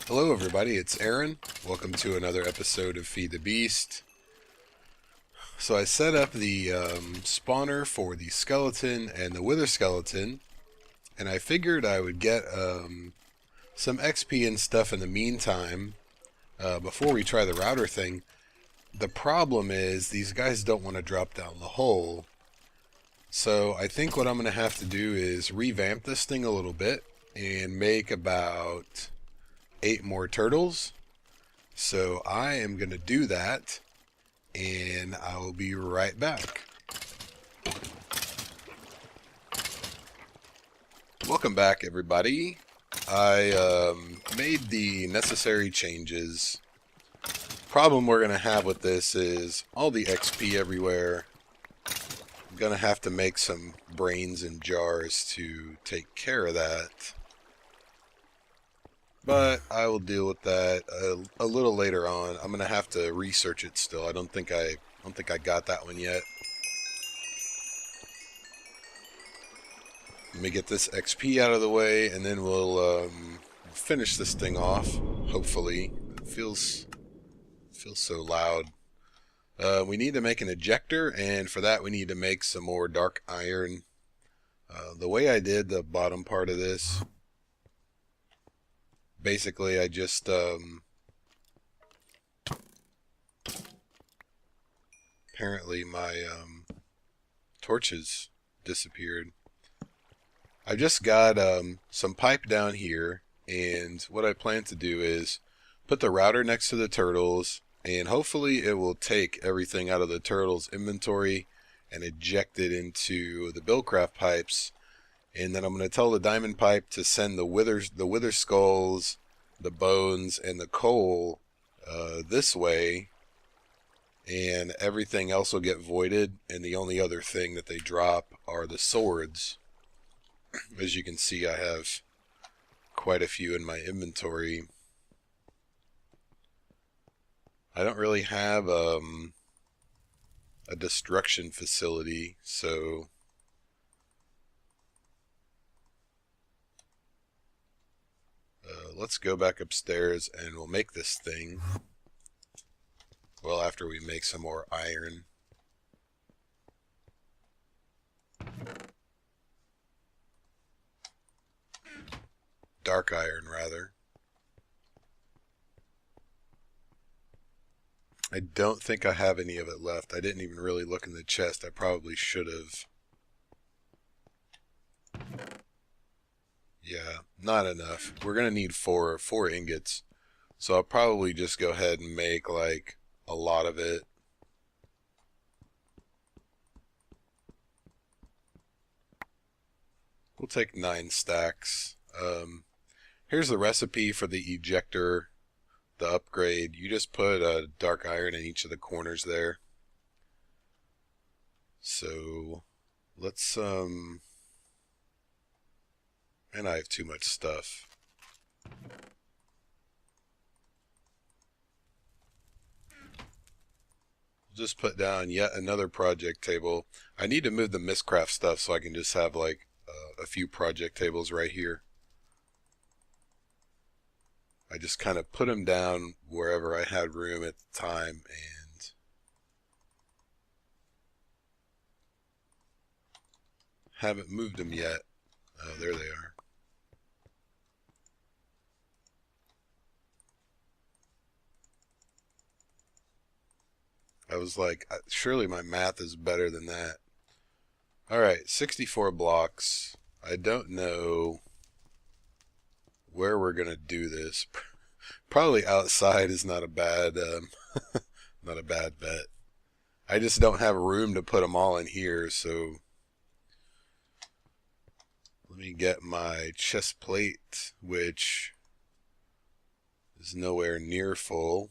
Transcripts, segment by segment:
Hello everybody, it's Aaron. Welcome to another episode of Feed the Beast. So I set up the spawner for the skeleton and the wither skeleton, and I figured I would get some XP and stuff in the meantime before we try the router thing. The problem is these guys don't want to drop down the hole. So I think what I'm going to have to do is revamp this thing a little bit and make about 8 more turtles. So I am going to do that, and I will be right back. Welcome back, everybody. I made the necessary changes. Problem we're going to have with this is all the XP everywhere. I'm going to have to make some brains and jars to take care of that. But I will deal with that a little later on. I'm going to have to research it still. I don't think I got that one yet. Let me get this XP out of the way, and then we'll finish this thing off. Hopefully, it feels so loud. We need to make an ejector, and for that we need to make some more dark iron. The way I did the bottom part of this, basically I just apparently my torches disappeared. I've just got some pipe down here, and what I plan to do is put the router next to the turtles, and hopefully it will take everything out of the turtles' inventory and eject it into the Buildcraft pipes. And then I'm going to tell the diamond pipe to send the wither skulls, the bones, and the coal this way, and everything else will get voided, and the only other thing that they drop are the swords. As you can see, I have quite a few in my inventory. I don't really have a destruction facility, so let's go back upstairs and we'll make this thing. Well, after we make some more iron. Dark iron, rather. I don't think I have any of it left. I didn't even really look in the chest. I probably should have. Yeah, not enough. We're going to need four ingots. So I'll probably just go ahead and make like a lot of it. We'll take 9 stacks. Here's the recipe for the ejector, the upgrade. You just put dark iron in each of the corners there. So let's and I have too much stuff. Just put down yet another project table. I need to move the Mistcraft stuff so I can just have like a few project tables right here. I just kind of put them down wherever I had room at the time, and haven't moved them yet. Oh, there they are. I was like, surely my math is better than that. Alright, 64 blocks. I don't know where we're going to do this. Probably outside is not a bad not a bad bet. I just don't have room to put them all in here, so let me get my chest plate, which is nowhere near full.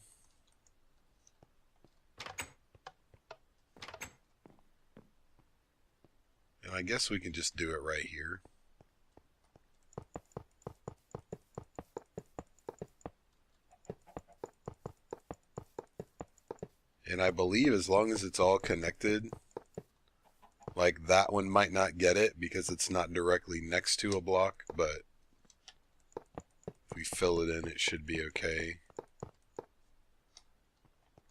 And I guess we can just do it right here. And I believe as long as it's all connected, like that one might not get it because it's not directly next to a block, but if we fill it in, it should be okay.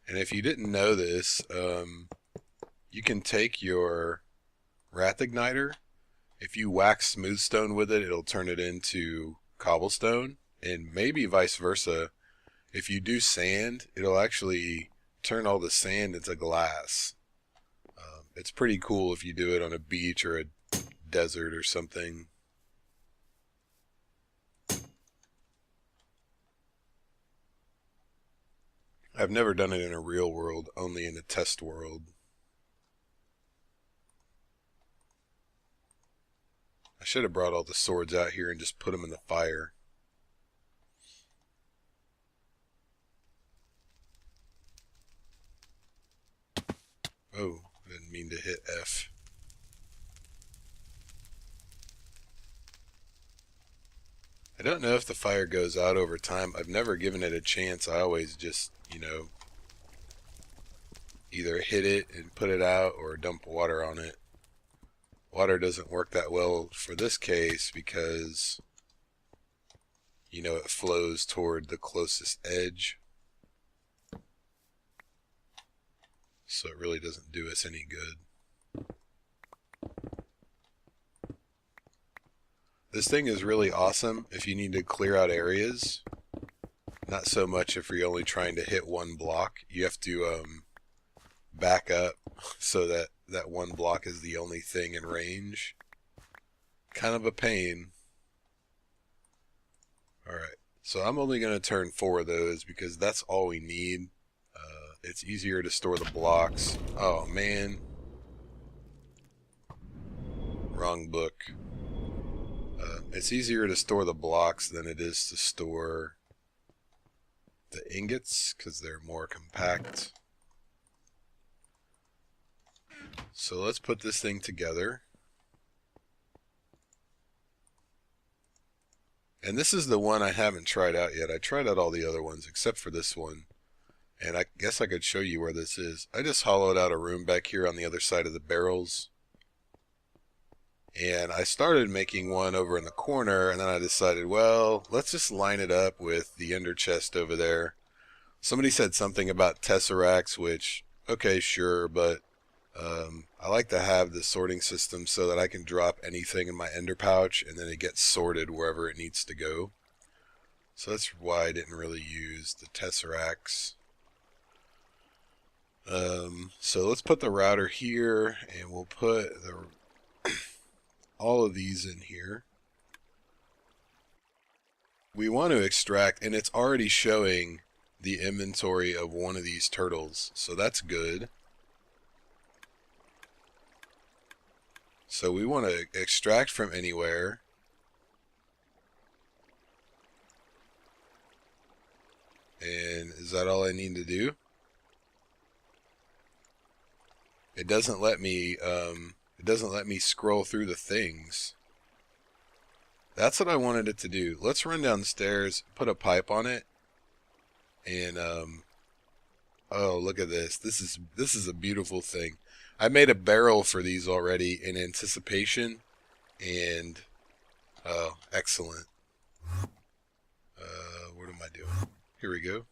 And if you didn't know this, you can take your wrath igniter. If you wax smooth stone with it, it'll turn it into cobblestone, and maybe vice versa. If you do sand, it'll actually turn all the sand into glass. It's pretty cool if you do it on a beach or a desert or something. I've never done it in a real world, only in a test world. I should have brought all the swords out here and just put them in the fire. Oh, I didn't mean to hit F. I don't know if the fire goes out over time. I've never given it a chance. I always just, either hit it and put it out or dump water on it. Water doesn't work that well for this case because, it flows toward the closest edge. So it really doesn't do us any good. This thing is really awesome if you need to clear out areas. Not so much if you're only trying to hit one block. You have to back up so that that one block is the only thing in range. Kind of a pain. Alright, so I'm only going to turn 4 of those because that's all we need. It's easier to store the blocks. Oh man. Wrong book. It's easier to store the blocks than it is to store the ingots because they're more compact. So let's put this thing together. And this is the one I haven't tried out yet. I tried out all the other ones except for this one. And I guess I could show you where this is. I just hollowed out a room back here on the other side of the barrels. And I started making one over in the corner, and then I decided, well, let's just line it up with the ender chest over there. Somebody said something about tesseracts, which, okay, sure, but I like to have the sorting system so that I can drop anything in my ender pouch, and then it gets sorted wherever it needs to go. So that's why I didn't really use the tesseracts. So let's put the router here, and we'll put all of these in here. We want to extract, and it's already showing the inventory of one of these turtles, so that's good. So we want to extract from anywhere. And is that all I need to do? It doesn't let me scroll through the things. That's what I wanted it to do. Let's run down the stairs, put a pipe on it, and oh, look at this. This is a beautiful thing. I made a barrel for these already in anticipation, and oh, excellent. What am I doing? Here we go.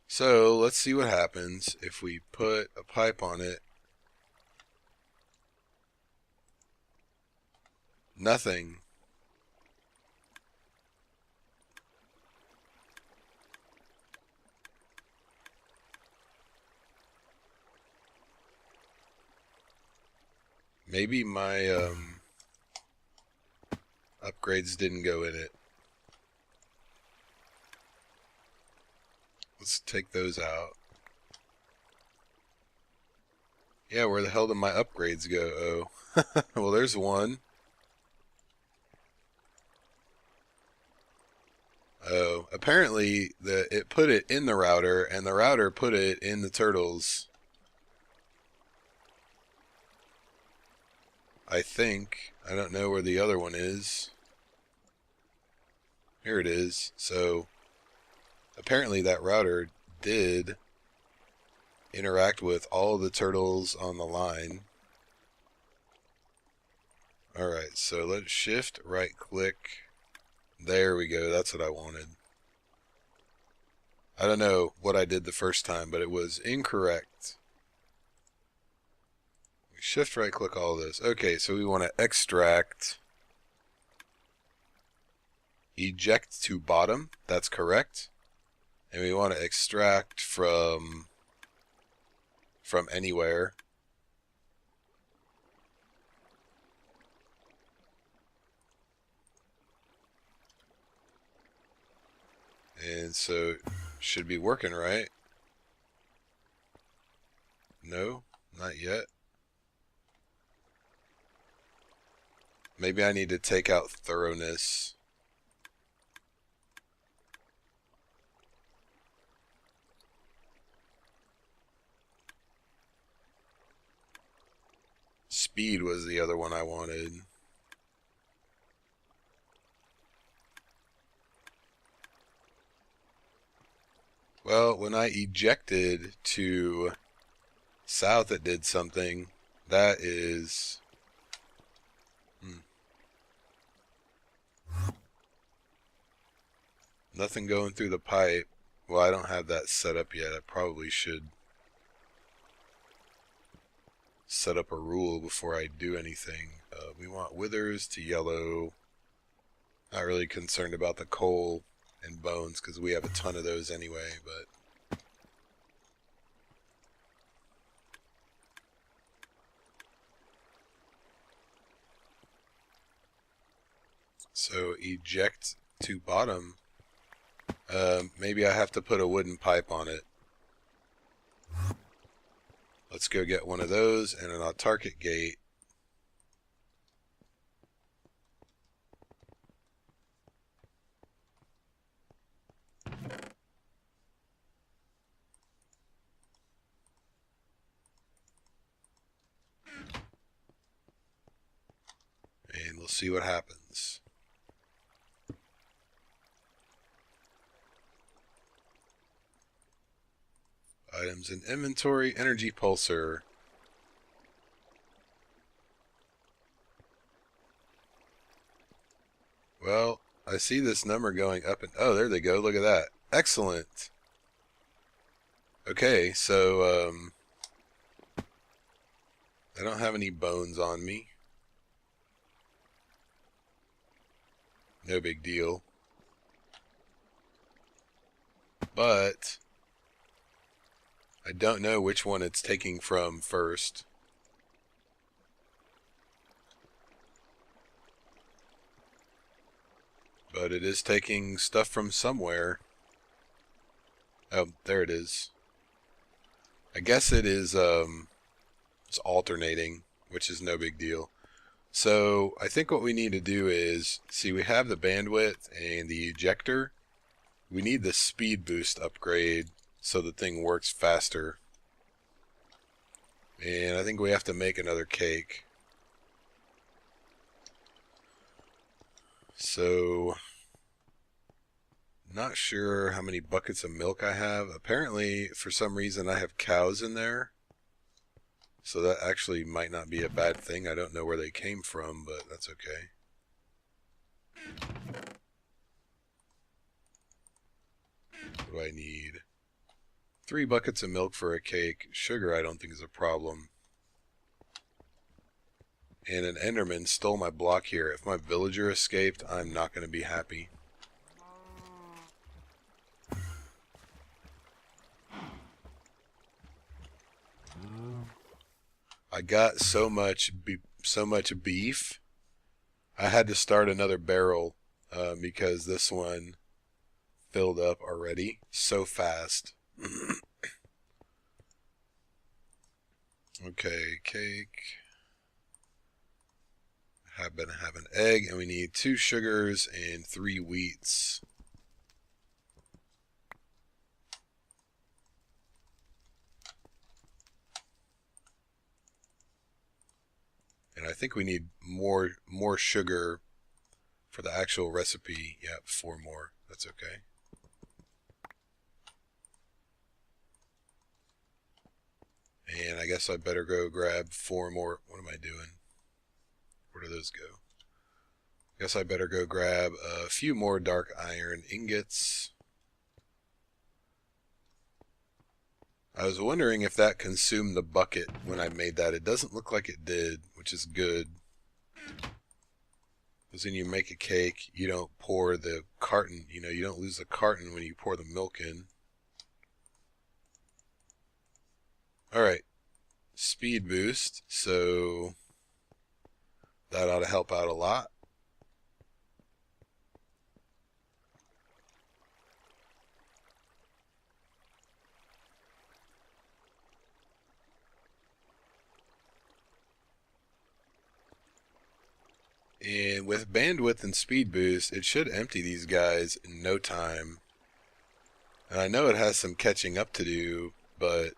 So let's see what happens if we put a pipe on it. Nothing. Maybe my upgrades didn't go in it. Let's take those out. Yeah, where the hell did my upgrades go? Oh. Well, there's one. Oh, apparently it put it in the router, and the router put it in the turtles. I think. I don't know where the other one is. Here it is. So apparently that router did interact with all of the turtles on the line. Alright, so let's shift right click There we go. That's what I wanted. I don't know what I did the first time, but it was incorrect. Shift right click all this. Okay, so we want to extract eject to bottom. That's correct. And we want to extract from anywhere. And so should be working, right? No, not yet. Maybe I need to take out thoroughness. Speed was the other one I wanted. Well, when I ejected to south, it did something. That is... Nothing going through the pipe. Well, I don't have that set up yet. I probably should set up a rule before I do anything. We want withers to yellow. Not really concerned about the coal and bones because we have a ton of those anyway, but so eject to bottom. Maybe I have to put a wooden pipe on it. Let's go get one of those and an autarkic gate. And we'll see what happens. Items in inventory, energy pulsar. Well, I see this number going up and... Oh, there they go. Look at that. Excellent. Okay, so, I don't have any bones on me. No big deal. But I don't know which one it's taking from first. But it is taking stuff from somewhere. Oh, there it is. I guess it is, it's alternating, which is no big deal. So I think what we need to do is, see, we have the bandwidth and the ejector. We need the speed boost upgrade so the thing works faster. And I think we have to make another cake. So, not sure how many buckets of milk I have. Apparently, for some reason, I have cows in there. So that actually might not be a bad thing. I don't know where they came from, but that's okay. What do I need? 3 buckets of milk for a cake. Sugar I don't think is a problem. And an Enderman stole my block here. If my villager escaped, I'm not going to be happy. I got so much beef. I had to start another barrel because this one filled up already so fast. Okay, cake. Happen to have an egg, and we need 2 sugars and 3 wheats. And I think we need more sugar for the actual recipe. Yep, 4 more. That's okay. And I guess I better go grab 4 more. What am I doing? Where do those go? Guess I better go grab a few more dark iron ingots. I was wondering if that consumed the bucket when I made that. It doesn't look like it did, which is good. Because when you make a cake, you don't pour the carton, you don't lose the carton when you pour the milk in. Alright, speed boost, so that ought to help out a lot. And with bandwidth and speed boost, it should empty these guys in no time. And I know it has some catching up to do, but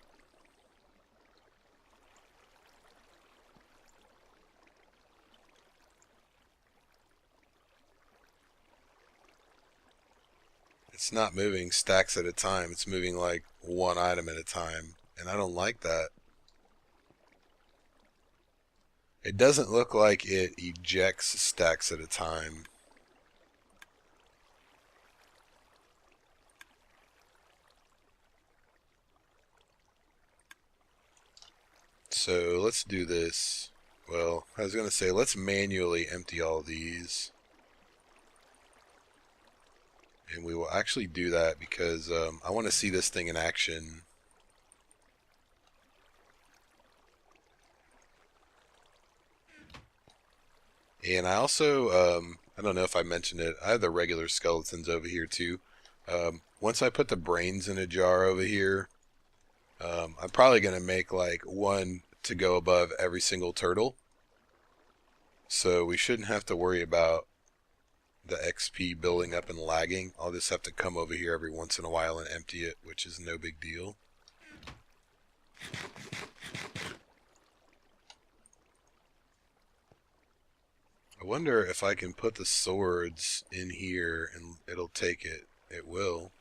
it's not moving stacks at a time. It's moving like one item at a time. And I don't like that. It doesn't look like it ejects stacks at a time. So let's do this. Well, I was going to say let's manually empty all these. And we will actually do that because I want to see this thing in action. And I also, I don't know if I mentioned it, I have the regular skeletons over here too. Once I put the brains in a jar over here, I'm probably going to make like one to go above every single turtle. So we shouldn't have to worry about the XP building up and lagging. I'll just have to come over here every once in a while and empty it, which is no big deal. I wonder if I can put the swords in here and it'll take it. It will.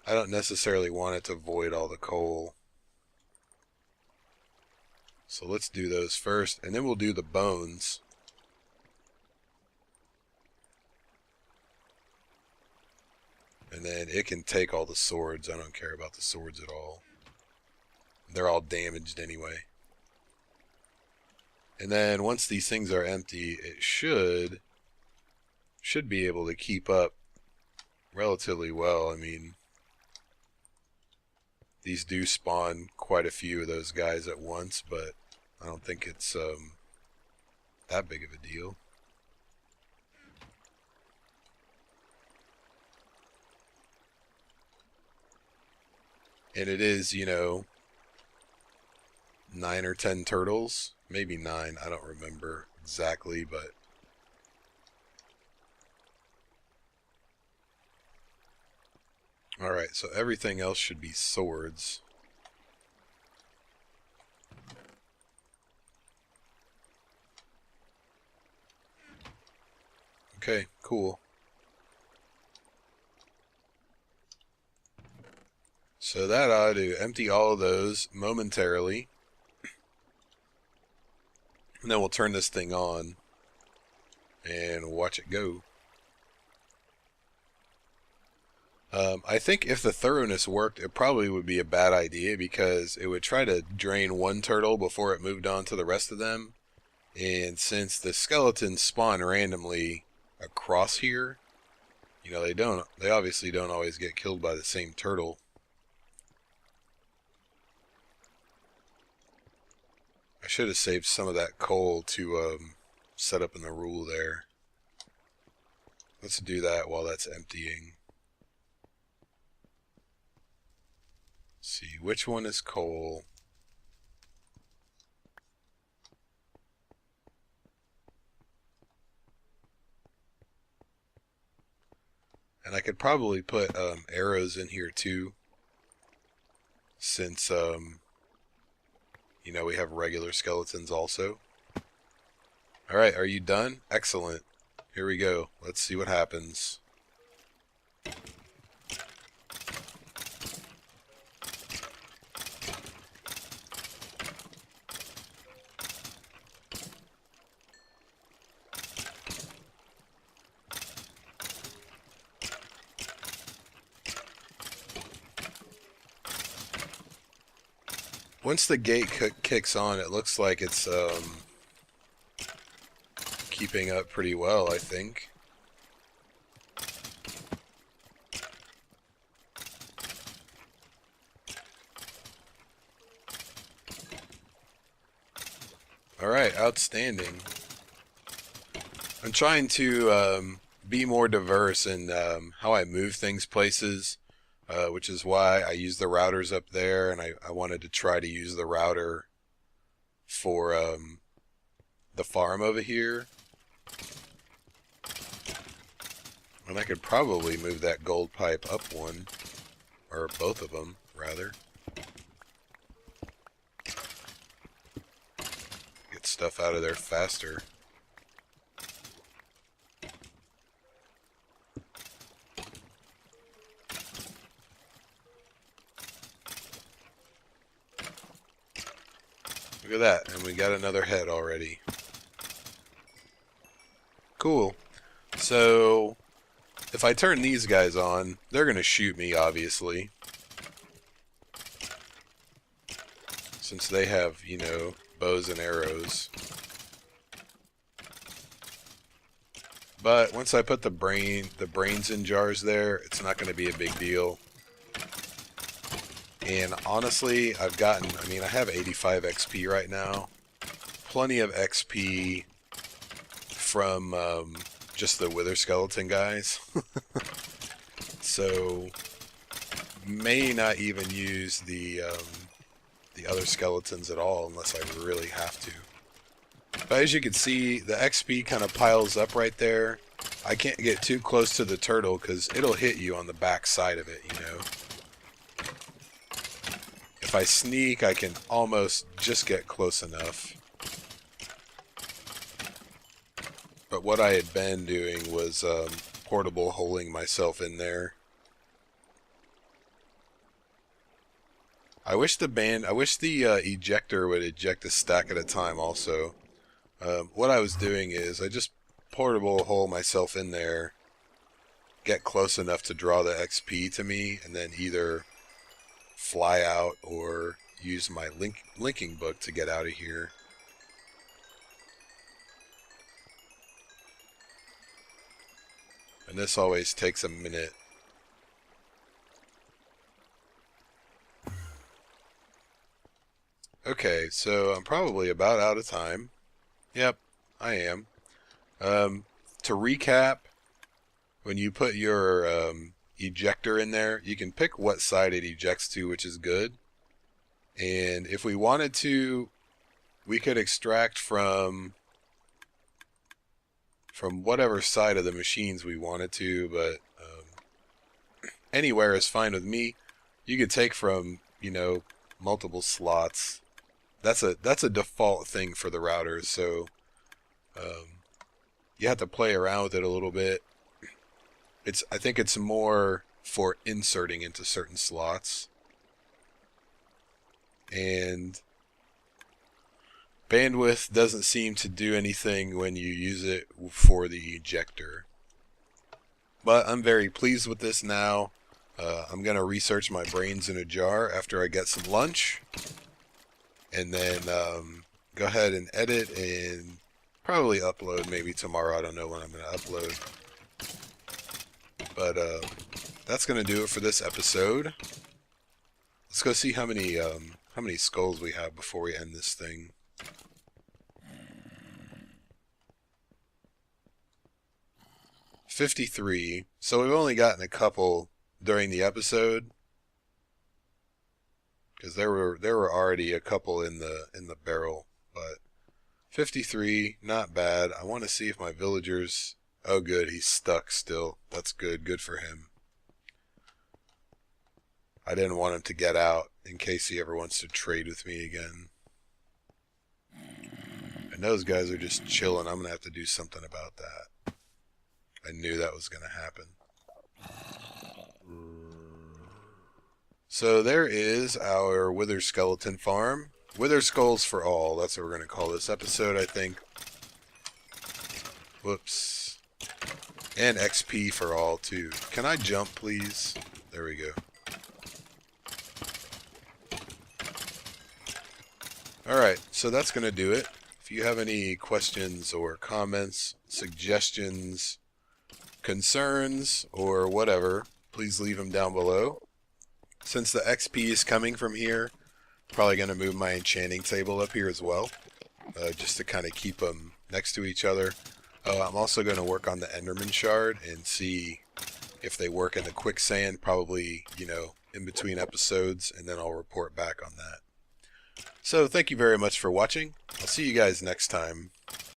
I don't necessarily want it to void all the coal. So let's do those first, and then we'll do the bones. And then it can take all the swords. I don't care about the swords at all. They're all damaged anyway. And then once these things are empty, it should be able to keep up relatively well. I mean, these do spawn quite a few of those guys at once, but I don't think it's that big of a deal. And it is, 9 or 10 turtles. Maybe 9, I don't remember exactly, but alright, so everything else should be swords. Okay, cool. So that ought to empty all of those momentarily. And then we'll turn this thing on and watch it go. I think if the thoroughness worked, it probably would be a bad idea because it would try to drain one turtle before it moved on to the rest of them. And since the skeletons spawn randomly across here, they obviously don't always get killed by the same turtle. I should have saved some of that coal to set up in the rule there. Let's do that while that's emptying. Let's see, which one is coal? And I could probably put arrows in here too, since we have regular skeletons also. Alright, are you done? Excellent. Here we go. Let's see what happens. Once the gate kicks on, it looks like it's keeping up pretty well, I think. Alright, outstanding. I'm trying to be more diverse in how I move things places, which is why I use the routers up there, and I wanted to try to use the router for the farm over here. And I could probably move that gold pipe up one, or both of them, rather. Get stuff out of there faster. Look at that, and we got another head already. Cool. So, if I turn these guys on, they're going to shoot me, obviously. Since they have, you know, bows and arrows. But once I put the brains in jars there, it's not going to be a big deal. And honestly, I have 85 XP right now. Plenty of XP from just the wither skeleton guys. So, may not even use the other skeletons at all unless I really have to. But as you can see, the XP kind of piles up right there. I can't get too close to the turtle because it'll hit you on the back side of it, you know. If I sneak, I can almost just get close enough. But what I had been doing was portable holing myself in there. I wish the ejector would eject a stack at a time also. What I was doing is I just portable hole myself in there, get close enough to draw the XP to me, and then either fly out or use my linking book to get out of here. And this always takes a minute. Okay, so I'm probably about out of time. Yep, I am. To recap, when you put your ejector in there, you can pick what side it ejects to, which is good. And if we wanted to, we could extract from whatever side of the machines we wanted to, but anywhere is fine with me. You could take from, you know, multiple slots. That's a default thing for the routers, so you have to play around with it a little bit. I think it's more for inserting into certain slots. And bandwidth doesn't seem to do anything when you use it for the ejector. But I'm very pleased with this now. I'm going to research my brains in a jar after I get some lunch. And then go ahead and edit and probably upload maybe tomorrow. I don't know when I'm going to upload. But that's going to do it for this episode. Let's go see how many skulls we have before we end this thing. $53. So we've only gotten a couple during the episode, because there were already a couple in the barrel. But 53, not bad. I want to see if my villagers. Oh, good, he's stuck still. That's good. Good for him. I didn't want him to get out in case he ever wants to trade with me again. And those guys are just chilling. I'm going to have to do something about that. I knew that was going to happen. So there is our Wither Skeleton farm. Wither Skulls for all. That's what we're going to call this episode, I think. Whoops. And XP for all, too. Can I jump, please? There we go. Alright, so that's going to do it. If you have any questions or comments, suggestions, concerns, or whatever, please leave them down below. Since the XP is coming from here, probably going to move my enchanting table up here as well, just to kind of keep them next to each other. I'm also going to work on the Enderman shard and see if they work in the quicksand, probably, in between episodes, and then I'll report back on that. So thank you very much for watching. I'll see you guys next time.